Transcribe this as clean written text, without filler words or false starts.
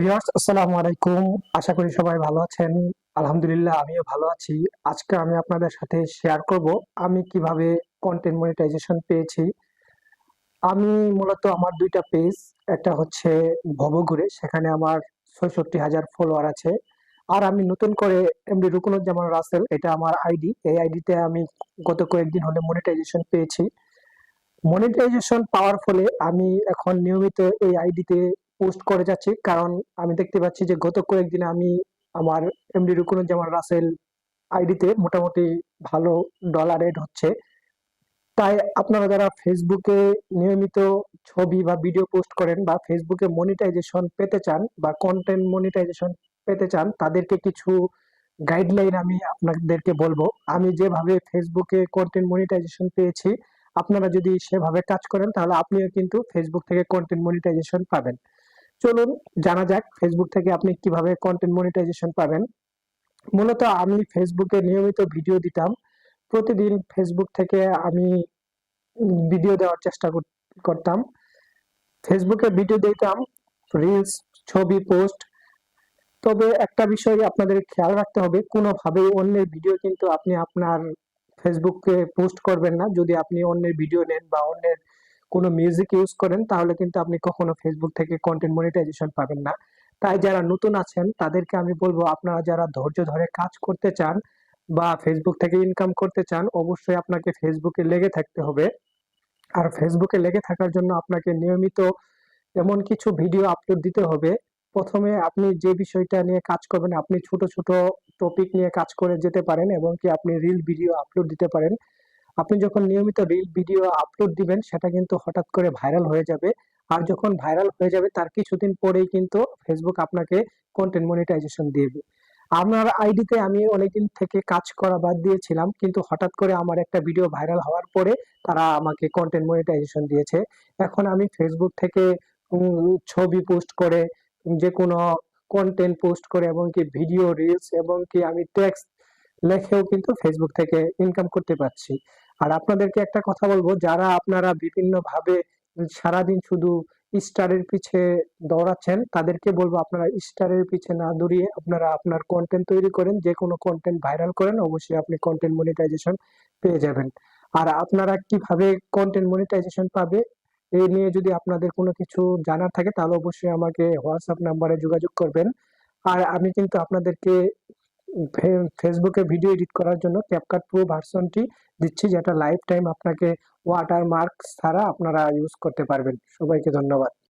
Viewers আসসালামু আলাইকুম। আশা করি সবাই ভালো আছেন। আলহামদুলিল্লাহ আমিও ভালো আছি। আজকে আমি আপনাদের সাথে শেয়ার করব আমি কিভাবে কন্টেন্ট মনিটাইজেশন পেয়েছি। আমি মূলত আমার ২ টা পেজ, একটা হচ্ছে ভবঘুরে, সেখানে আমার ৬৬,০০০ ফলোয়ার আছে। আর আমি নতুন করে এমডি রুকনুজ্জামান রাসেল, এটা আমার আইডি। এই আইডিতে আমি গত কয়েকদিন হলে মনিটাইজেশন পেয়েছি। মনিটাইজেশন পাওয়ার ফলে আমি এখন নিয়মিত এই আইডিতে পোস্ট করে যাচ্ছি। কারণ আমি দেখতে পাচ্ছি যে গত কয়েকদিনে আমি আমার এমডি রুকনুজ্জামান রাসেল আইডিতে মোটামুটি ভালো ডলার এড হচ্ছে। তাই আপনারা যারা ফেসবুকে নিয়মিত ছবি বা ভিডিও পোস্ট করেন বা ফেসবুকে মনিটাইজেশন পেতে চান বা কন্টেন্ট মনিটাইজেশন পেতে চান, তাদেরকে কিছু গাইডলাইন আমি আপনাদেরকে বলবো। আমি যেভাবে ফেসবুকে কন্টেন্ট মনিটাইজেশন পেয়েছি, আপনারা যদি সেভাবে কাজ করেন তাহলে আপনিও কিন্তু ফেসবুক থেকে কন্টেন্ট মনিটাইজেশন পাবেন। চলুন জানা যাক ফেসবুক থেকে আপনি কিভাবে কন্টেন্ট মনিটাইজেশন পাবেন। মূলত আমি ফেসবুকে নিয়মিত ভিডিও দিতাম। প্রতিদিন ফেসবুক থেকে আমি ভিডিও দেওয়ার চেষ্টা করতাম। ফেসবুকে ভিডিও দিতাম, রিলস, ছবি পোস্ট। তবে একটা বিষয় আপনাদের খেয়াল রাখতে হবে, কোনোভাবেই অন্যের ভিডিও কিন্তু আপনি আপনার ফেসবুকে পোস্ট করবেন না। যদি আপনি অন্যের ভিডিও নেন বা অন্যের কোনো মিউজিক ইউজ করেন, তাহলে কিন্তু আপনি কখনো ফেসবুক থেকে কন্টেন্ট মনিটাইজেশন পাবেন না। তাই যারা নতুন আছেন তাদেরকে আমি বলবো, আপনারা যারা ধৈর্য ধরে কাজ করতে চান বা ফেসবুক থেকে ইনকাম করতে চান, অবশ্যই আপনাকে ফেসবুকে লেগে থাকতে হবে। আর ফেসবুকে লেগে থাকার জন্য আপনাকে নিয়মিত এমন কিছু ভিডিও আপলোড দিতে হবে। প্রথমে আপনি যে বিষয়টা নিয়ে কাজ করবেন, আপনি ছোট ছোট টপিক নিয়ে কাজ করে যেতে পারেন এবং কি আপনি রিল ভিডিও আপলোড দিতে পারেন। আপনি যখন নিয়মিত রিল ভিডিও আপলোড দিবেন, সেটা কিন্তু হঠাৎ করে ভাইরাল হয়ে যাবে। আর যখন ভাইরাল হয়ে যাবে তার কিছুদিন পরেই কিন্তু ফেসবুক আপনাকে কন্টেন্ট মনিটাইজেশন দিবে। আমার আইডিতে আমি অনেকদিন থেকে কাজ করা বাদ দিয়েছিলাম, কিন্তু হঠাৎ করে আমার একটা ভিডিও ভাইরাল হওয়ার পরে তারা আমাকে কন্টেন্ট মনিটাইজেশন দিয়েছে। এখন আমি ফেসবুক থেকে ছবি পোস্ট করে, যেকোনো কন্টেন্ট পোস্ট করে এবং কি ভিডিও, রিলস এবং কি আমি টেক্সট লেখেও কিন্তু ফেসবুক থেকে ইনকাম করতে পারছি। আর আপনাদেরকে একটা কথা বলবো, যারা আপনারা বিভিন্নভাবে সারাদিন শুধু স্টারের পিছে দৌড়াচ্ছেন, তাদেরকে বলবো আপনারা স্টারের পিছে না দৌড়িয়ে আপনারা আপনার কন্টেন্ট তৈরি করেন, যেকোনো কন্টেন্ট ভাইরাল করেন, অবশ্যই আপনি কন্টেন্ট মনিটাইজেশন পেয়ে যাবেন। আর আপনারা কিভাবে কন্টেন্ট মনিটাইজেশন পাবে, এই নিয়ে যদি আপনাদের কোনো কিছু জানার থাকে তাহলে অবশ্যই আমাকে হোয়াটসঅ্যাপ নাম্বারে যোগাযোগ করবেন। আর আমি কিন্তু আপনাদেরকে ফেসবুকে ভিডিও এডিট করার জন্য ক্যাপকাট প্রো ভার্সনটি দিচ্ছি, যেটা লাইফ টাইম আপনাকে ওয়াটারমার্ক ছাড়া আপনারা ইউজ করতে পারবেন। সবাইকে ধন্যবাদ।